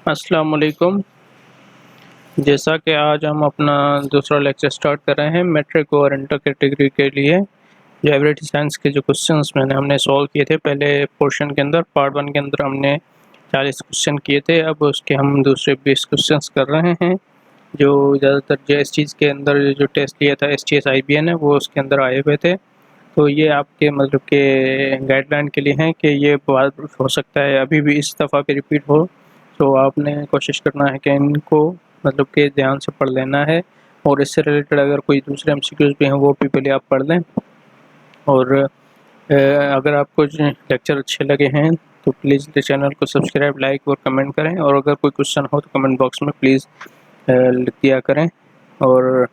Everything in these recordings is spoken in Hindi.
अस्सलाम वालेकुम। जैसा कि आज हम अपना दूसरा लेक्चर स्टार्ट कर रहे हैं मैट्रिक और इंटर कैटेगरी के लिए लाइब्रेरी साइंस के जो क्वेश्चंस हमने सॉल्व किए थे पहले पोर्शन के अंदर पार्ट 1 के अंदर हमने 40 क्वेश्चन किए थे। अब उसके हम दूसरे 20 क्वेश्चंस कर रहे हैं जो ज़्यादातर JST के अंदर जो टेस्ट लिया था STS IBN है वो उसके अंदर आए हुए थे। तो ये आपके मतलब के गाइडलाइन के लिए हैं कि ये बात हो सकता है अभी भी इस दफ़ा भी रिपीट हो, तो आपने कोशिश करना है कि इनको मतलब के ध्यान से पढ़ लेना है और इससे रिलेटेड अगर कोई दूसरे MCQs भी हैं वो भी पहले आप पढ़ लें। और अगर आपको लेक्चर अच्छे लगे हैं तो प्लीज़ चैनल को सब्सक्राइब, लाइक और कमेंट करें और अगर कोई क्वेश्चन हो तो कमेंट बॉक्स में प्लीज़ लिख दिया करें और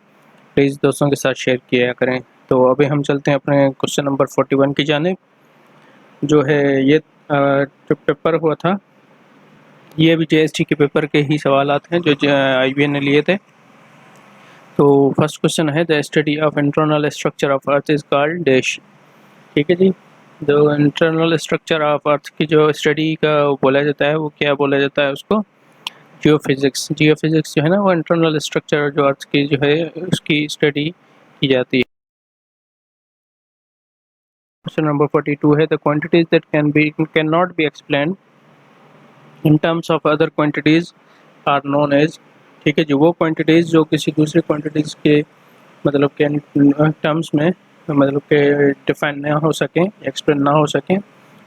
प्लीज़ दोस्तों के साथ शेयर किया करें। तो अभी हम चलते हैं अपने क्वेश्चन नंबर 41 की जानिब। जो है ये जो पेपर हुआ था ये भी JST के पेपर के ही सवालात हैं जो IBN ने लिए थे। तो फर्स्ट क्वेश्चन है the study of internal structure of earth is called dash. ठीक है जी, जो इंटरनल स्ट्रक्चर ऑफ अर्थ की जो स्टडी का बोला जाता है वो क्या बोला जाता है उसको जियोफिज़िक्स। जियोफिज़िक्स जो है ना वो इंटरनल स्ट्रक्चर जो अर्थ की जो है उसकी स्टडी की जाती है। क्वेश्चन नंबर 42 है the quantities that can not be explained in terms of other quantities are known as. ठीक है जी, वो क्वांटिटीज़ जो किसी दूसरी क्वांटिटीज़ के मतलब के टर्म्स में मतलब के डिफाइन ना हो सकें, एक्सप्लेन ना हो सकें,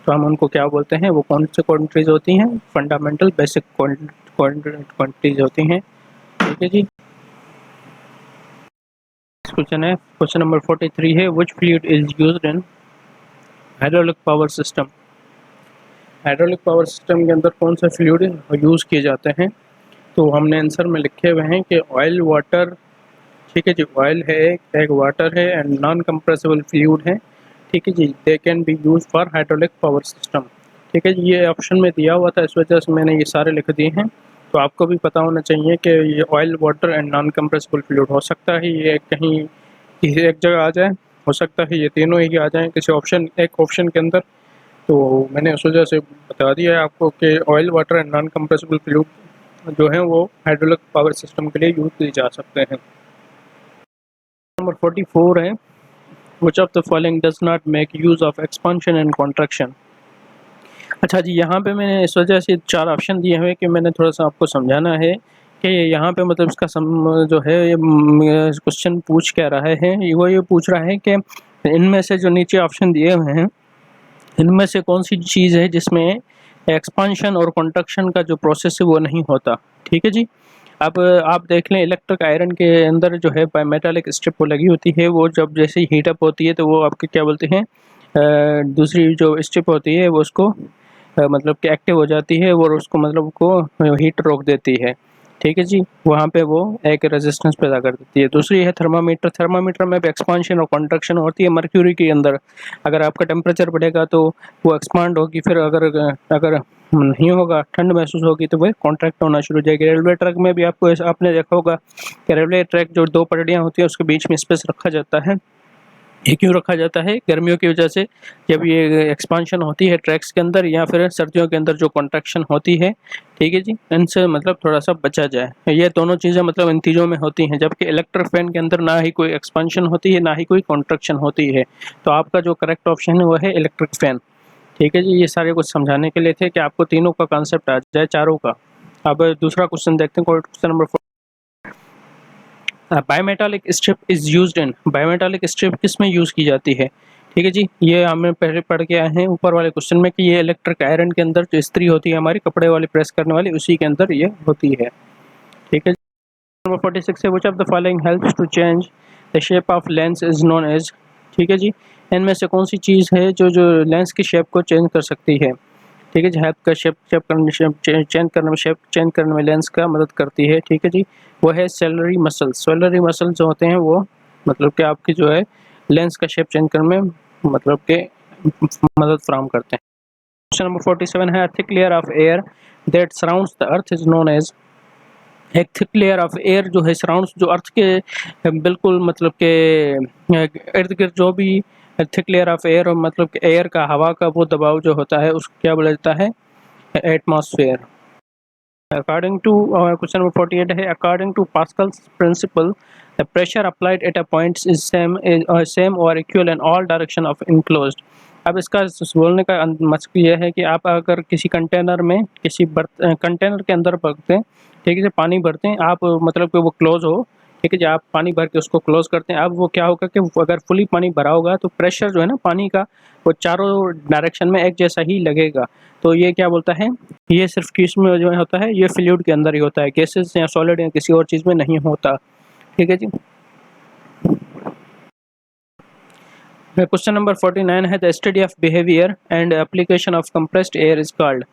तो हम उनको क्या बोलते हैं, वो कौन सी क्वांटिटीज़ होती हैं, फंडामेंटल बेसिक क्वांटिटीज़ होती हैं। ठीक है जी, क्वेश्चन है क्वेश्चन नंबर 43 है which fluid is used in hydraulic power system. Hydraulic power system के अंदर कौन सा फ्लूइड यूज़ किए जाते हैं, तो हमने आंसर में लिखे हुए हैं कि ऑयल, वाटर। ठीक है जी, ऑयल है, एक वाटर है एंड नॉन कंप्रेसिबल फ्लूइड है। ठीक है जी, they can be use for hydraulic power system. ठीक है जी, ये ऑप्शन में दिया हुआ था इस वजह से मैंने ये सारे लिख दिए हैं। तो आपको भी पता होना चाहिए कि ये oil, water and non compressible fluid हो सकता है ये कहीं किसी एक जगह आ जाए, हो सकता है ये तीनों ही आ जाएँ किसी एक ऑप्शन के अंदर। तो मैंने उस वजह से बता दिया है आपको कि oil, water and non compressible fluid जो हैं वो हाइड्रोलिक पावर सिस्टम के लिए यूज़ किए जा सकते हैं। नंबर 44 है which of the following does not make use of expansion and contraction। अच्छा जी, यहाँ पे मैंने इस वजह से 4 ऑप्शन दिए हुए कि मैंने थोड़ा सा आपको समझाना है कि यहाँ पे मतलब इसका जो है ये क्वेश्चन पूछ क्या रहा है, वो ये पूछ रहा है कि इनमें से जो नीचे ऑप्शन दिए हुए हैं इनमें से कौन सी चीज़ है जिसमें एक्सपांशन और कॉन्ट्रैक्शन का जो प्रोसेस है वो नहीं होता। ठीक है जी, अब आप देख लें इलेक्ट्रिक आयरन के अंदर जो है मेटालिक स्ट्रिप वो लगी होती है, वो जब जैसे ही हीटअप होती है तो वो आपके क्या बोलते हैं दूसरी जो स्ट्रिप होती है वो उसको मतलब कि एक्टिव हो जाती है और उसको मतलब को हीट रोक देती है। ठीक है जी, वहाँ पे वो एक रेजिस्टेंस पैदा कर देती है। दूसरी है थर्मामीटर। थर्मामीटर में भी एक्सपांशन और कॉन्ट्रैक्शन होती है। मर्क्यूरी के अंदर अगर आपका टेम्परेचर बढ़ेगा तो वो एक्सपांड होगी, फिर अगर नहीं होगा, ठंड महसूस होगी तो वह कॉन्ट्रैक्ट होना शुरू हो जाएगी। रेलवे ट्रैक में भी आपने देखा होगा कि रेलवे ट्रैक जो 2 पटरियाँ होती है उसके बीच में स्पेस रखा जाता है। ये क्यों रखा जाता है? गर्मियों की वजह से जब ये एक्सपांशन होती है ट्रैक्स के अंदर या फिर सर्दियों के अंदर जो कॉन्ट्रैक्शन होती है। ठीक है जी, इनसे मतलब थोड़ा-सा बचा जाए। ये दोनों चीज़ें मतलब इन चीज़ों में होती हैं, जबकि इलेक्ट्रिक फैन के अंदर ना ही कोई एक्सपांशन होती है, ना ही कोई कॉन्ट्रैक्शन होती है। तो आपका जो करेक्ट ऑप्शन है वो है इलेक्ट्रिक फैन। ठीक है जी, ये सारे कुछ समझाने के लिए थे कि आपको तीनों का कॉन्सेप्ट आ जाए, चारों का। अब दूसरा क्वेश्चन देखते हैं, question number 4। Bimetallic strip is used in. Bimetallic strip किस में यूज़ की जाती है? ठीक है जी, ये हमें पहले पढ़ के आए हैं ऊपर वाले क्वेश्चन में कि ये इलेक्ट्रिक आयरन के अंदर जो इस्त्री होती है हमारी कपड़े वाली प्रेस करने वाली, उसी के अंदर ये होती है। ठीक है, नंबर 46 है which of the following helps to change the shape of lens is known as. ठीक है जी, इनमें से कौन सी चीज़ है जो लेंस की शेप को चेंज कर सकती है। ठीक है जी, हेल्प का शेप चेंज करने में लेंस का मदद करती है। ठीक है जी, वो है सेलरी मसल्स। सेलरी मसल्स जो होते हैं वो मतलब कि आपकी जो है लेंस का शेप चेंज करने में मतलब के मदद फराहम करते हैं। क्वेश्चन नंबर 47 है thick layer of air that surrounds the earth is known as. एक थिक लेयर ऑफ एयर जो है सराउंड्स जो अर्थ के बिल्कुल मतलब के इर्द गिर्द जो भी थिक लेयर ऑफ एयर और मतलब कि एयर का हवा का वो दबाव जो होता है उसको क्या बोला जाता है, atmosphere. According to question number 48 है, according to Pascal's principle, the pressure applied at a point is same or equal in all direction of enclosed. अब इसका बोलने का मकसद ये है कि आप अगर किसी कंटेनर में कंटेनर के अंदर भरते हैं, ठीक है, पानी भरते हैं आप, मतलब कि वो क्लोज हो, ठीक है जी, आप पानी भर के उसको क्लोज करते हैं। अब वो क्या होगा कि अगर फुली पानी भरा होगा तो प्रेशर जो है ना पानी का, वो चारों डायरेक्शन में एक जैसा ही लगेगा। तो ये क्या बोलता है, ये सिर्फ किस में जो होता है, ये फ्लूइड के अंदर ही होता है, गैसेस या सॉलिड या किसी और चीज़ में नहीं होता। ठीक है जी। क्वेश्चन नंबर 49 है, the study of behaviour and application of compressed air is called.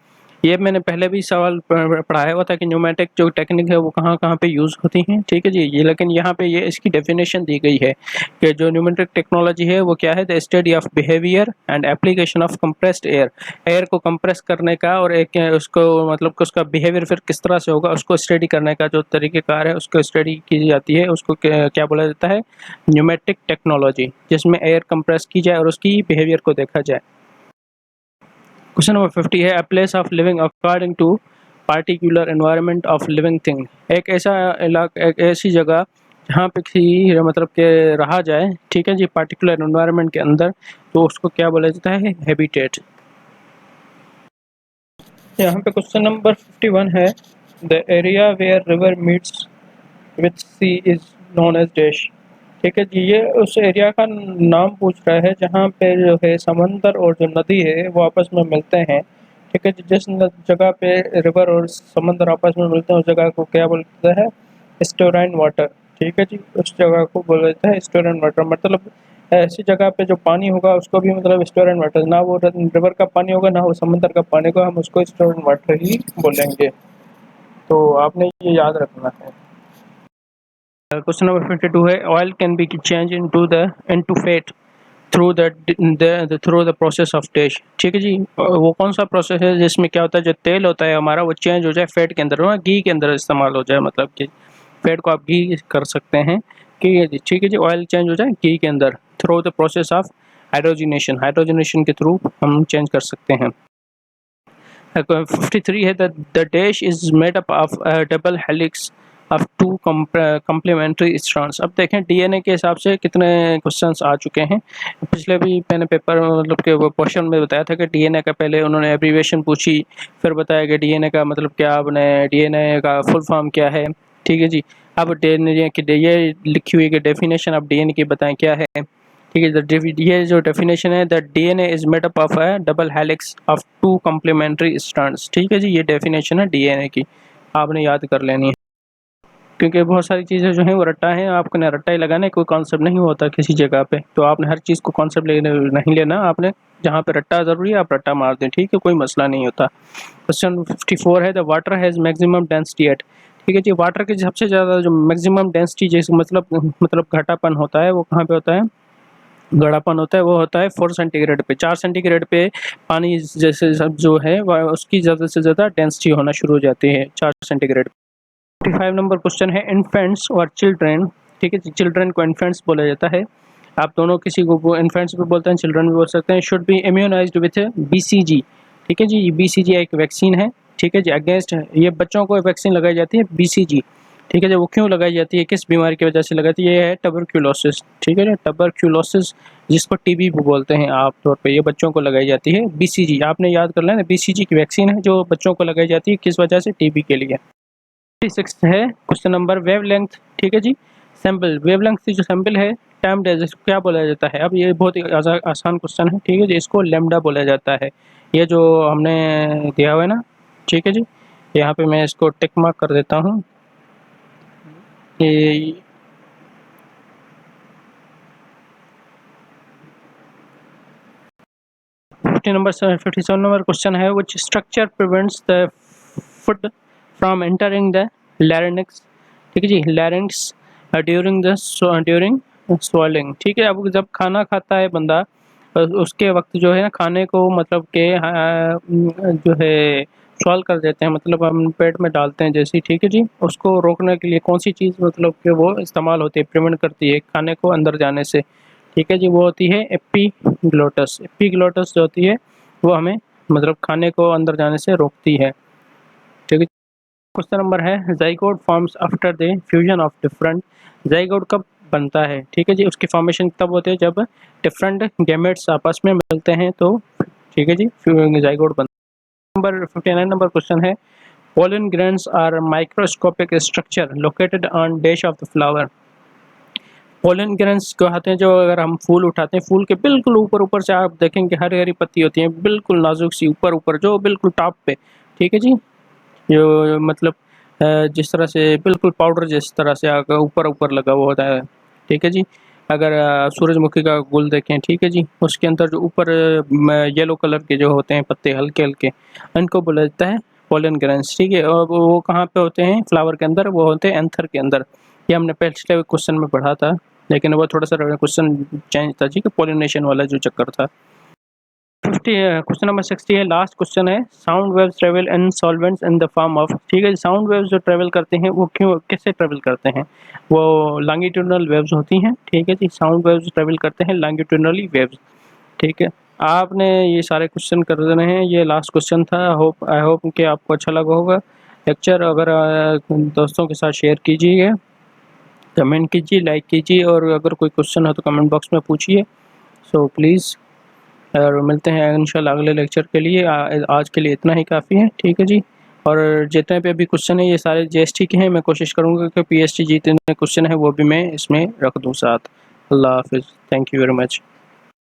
ये मैंने पहले भी सवाल पढ़ाया हुआ था कि न्यूमेटिक जो टेक्निक है वो कहाँ कहाँ पे यूज़ होती हैं। ठीक है जी, ये लेकिन यहाँ पे ये इसकी डेफिनेशन दी गई है कि जो न्यूमेटिक टेक्नोलॉजी है वो क्या है, the study of behaviour and application of compressed air. Air को कंप्रेस करने का और एक उसको मतलब कि उसका बिहेवियर फिर किस तरह से होगा उसको स्टडी करने का जो तरीक़ेकार है उसको स्टडी की जाती है, उसको क्या बोला जाता है, न्यूमेटिक टेक्नोलॉजी, जिसमें एयर कंप्रेस की जाए और उसकी बिहेवियर को देखा जाए। क्वेश्चन नंबर 50 है, a place of living according to particular environment of living thing. एक ऐसा इलाका, एक ऐसी जगह जहाँ पे किसी मतलब के रहा जाए, ठीक है जी, पार्टिकुलर एनवायरनमेंट के अंदर, तो उसको क्या बोला जाता है, हैबिटेट। यहाँ पे क्वेश्चन नंबर 51 है, the area where river meets with sea is known as dash. ठीक है जी, ये उस एरिया का नाम पूछ रहा है जहाँ पे जो है समंदर और जो नदी है वो आपस में मिलते हैं। ठीक है जी, जिस जगह पे रिवर और समंदर आपस में मिलते हैं उस जगह को क्या बोलता है, स्टोराइन वाटर। ठीक है जी, उस जगह को बोला जाता है स्टोराइन वाटर। मतलब ऐसी जगह पे जो पानी होगा उसको भी मतलब स्टोराइन वाटर, ना वो रिवर का पानी होगा ना वो समंदर का पानी होगा, हम उसको स्टोराइन वाटर ही बोलेंगे। तो आपने ये याद रखना है। क्वेश्चन नंबर 52 है, oil can be change into fat through the process of dash. ठीक है जी, वो कौन सा प्रोसेस है जिसमें क्या होता है, जो तेल होता है हमारा वो चेंज हो जाए फैट के अंदर, घी के अंदर इस्तेमाल हो जाए, मतलब कि फैट को आप घी कर सकते हैं। ठीक है जी, ऑयल चेंज हो जाए घी के अंदर through the process of hydrogenation, hydrogenation के थ्रू हम चेंज कर सकते हैं। 53 है, the dash is made up of double helix of two complementary strands. अब देखें डीएनए के हिसाब से कितने क्वेश्चंस आ चुके हैं। पिछले भी मैंने पेपर मतलब के वो क्वेश्चन में बताया था कि डीएनए का पहले उन्होंने एब्रीविएशन पूछी, फिर बताया कि डीएनए का मतलब क्या, आपने डीएनए का फुल फॉर्म क्या है। ठीक है जी, अब डीएनए की ये लिखी हुई कि डेफिनेशन ऑफ डीएनए की बताएं क्या है। ठीक है, ये जो डेफिनेशन है, the DNA is made up of a double helix of two complementary strands. ठीक है जी, ये डेफिनेशन है डीएनए की, आपने याद कर लेनी है, क्योंकि बहुत सारी चीज़ें जो हैं वो रट्टा हैं, आपको ना रट्टा ही लगाना है, कोई कॉन्सेप्ट नहीं होता किसी जगह पे, तो आपने हर चीज़ को कॉन्सेप्ट नहीं लेना, आपने जहाँ पे रट्टा ज़रूरी है आप रट्टा मार दें। ठीक है, कोई मसला नहीं होता। क्वेश्चन 54 है, the water has maximum density at. ठीक है जी, वाटर की सबसे ज़्यादा जो मैक्सिमम डेंसिटी जैसे मतलब घटापन होता है वो कहाँ पे होता है, गड़ापन होता है वो होता है 4 सेंटीग्रेड पे। 4 सेंटीग्रेड पे पानी जैसे सब जो है उसकी ज़्यादा से ज़्यादा डेंसिटी होना शुरू हो जाती है 4 सेंटीग्रेड। 55 नंबर क्वेश्चन है, इन्फेंट्स और चिल्ड्रेन। ठीक है, चिल्ड्रेन को इन्फेंट्स बोला जाता है, आप दोनों किसी को इन्फेंट्स भी बोलते हैं चिल्ड्रन भी बोल सकते हैं। Should be immunised with BCG. ठीक है जी, बीसीजी एक वैक्सीन है। ठीक है जी, अगेंस्ट ये बच्चों को वैक्सीन लगाई जाती है बीसीजी। ठीक है जी, वो क्यों लगाई जाती है, किस बीमारी की वजह से लगाती है, ये है टबरक्यूलोसिस। ठीक है ना, टबरक्यूलोसिस जिसको टीबी भी बोलते हैं आप तौर पे, ये बच्चों को लगाई जाती है बीसीजी, आपने याद कर लेना, बीसीजी की वैक्सीन है जो बच्चों को लगाई जाती है, किस वजह से, टीबी के लिए। 66 है क्वेश्चन नंबर, वेवलेंथ। ठीक है जी, सैंपल वेवलेंथ की जो सैंपल है टर्म्ड एज, इसको क्या बोला जाता है। अब ये बहुत ही आसान क्वेश्चन है। ठीक है जी, इसको लैम्डा बोला जाता है, ये जो हमने दिया हुआ है ना। ठीक है जी, यहाँ पे मैं इसको टिक मार्क कर देता हूँ कि नंबर 57 नंबर क्वेश्चन है, which structure prevents the food from entering the larynx. ठीक है जी, लैरिंक्स ड्यूरिंग स्वॉलिंग। ठीक है, अब जब खाना खाता है बंदा उसके वक्त जो है ना खाने को मतलब के जो है सॉल्व कर देते हैं, मतलब हम पेट में डालते हैं जैसे। ठीक है जी, उसको रोकने के लिए कौन सी चीज़ मतलब कि वो इस्तेमाल होती है, प्रिवेंट करती है खाने को अंदर जाने से। ठीक है जी, वो होती है एपीग्लोटस। एपीग्लोटस जो होती है वो हमें मतलब खाने को अंदर जाने से रोकती है। ठीक है। क्वेश्चन नंबर है zygote forms after the fusion of different. Zygote कब बनता है? ठीक है जी, उसकी फॉर्मेशन तब होती है जब डिफरेंट गैमेट्स आपस में मिलते हैं, तो ठीक है जी ज़ाइगोट बनता है। नंबर 59 नंबर क्वेश्चन है pollen grains are microscopic structure located on dash of the flower. Pollen grains कहते हैं जो अगर हम फूल उठाते हैं, फूल के बिल्कुल ऊपर ऊपर से आप देखेंगे हरी हरी पत्ती होती है, बिल्कुल नाजुक सी ऊपर ऊपर जो बिल्कुल टॉप पे, ठीक है जी, जो मतलब जिस तरह से बिल्कुल पाउडर जिस तरह से आगे ऊपर ऊपर लगा हुआ होता है, ठीक है जी। अगर सूरजमुखी का गुल देखें, ठीक है जी, उसके अंदर जो ऊपर येलो कलर के जो होते हैं पत्ते हल्के हल्के, इनको बोला जाता है पोलन ग्रेन्स, ठीक है। और वो कहाँ पे होते हैं? फ्लावर के अंदर, वो होते हैं एंथर के अंदर। ये हमने पिछले क्वेश्चन में पढ़ा था, लेकिन वो थोड़ा सा क्वेश्चन चेंज था जी, कि पोलिनेशन वाला जो चक्कर था। 50 क्वेश्चन नंबर 60 है, लास्ट क्वेश्चन है sound waves travel in solvents in the form of. ठीक है, साउंड वेव्स जो ट्रेवल करते हैं वो क्यों कैसे ट्रेवल करते हैं? वो लॉन्गिट्यूडनल वेव्स होती हैं, ठीक है जी। साउंड वेव्स ट्रेवल करते हैं लॉन्गिट्यूडनली वेव्स, ठीक है। आपने ये सारे क्वेश्चन कर देने हैं, ये लास्ट क्वेश्चन था। आई होप कि आपको अच्छा लगा होगा लेक्चर। अगर दोस्तों के साथ शेयर कीजिए, कमेंट कीजिए, लाइक कीजिए, और अगर कोई क्वेश्चन हो तो कमेंट बॉक्स में पूछिए। सो प्लीज़, और मिलते हैं इंशाल्लाह अगले लेक्चर के लिए। आज के लिए इतना ही काफ़ी है, ठीक है जी। और जितने पे अभी क्वेश्चन है ये सारे जीएसटी के हैं, मैं कोशिश करूँगा कि पीएसटी जितने क्वेश्चन है वो भी मैं इसमें रख दूँ साथ। अल्लाह हाफिज़, थैंक यू वेरी मच।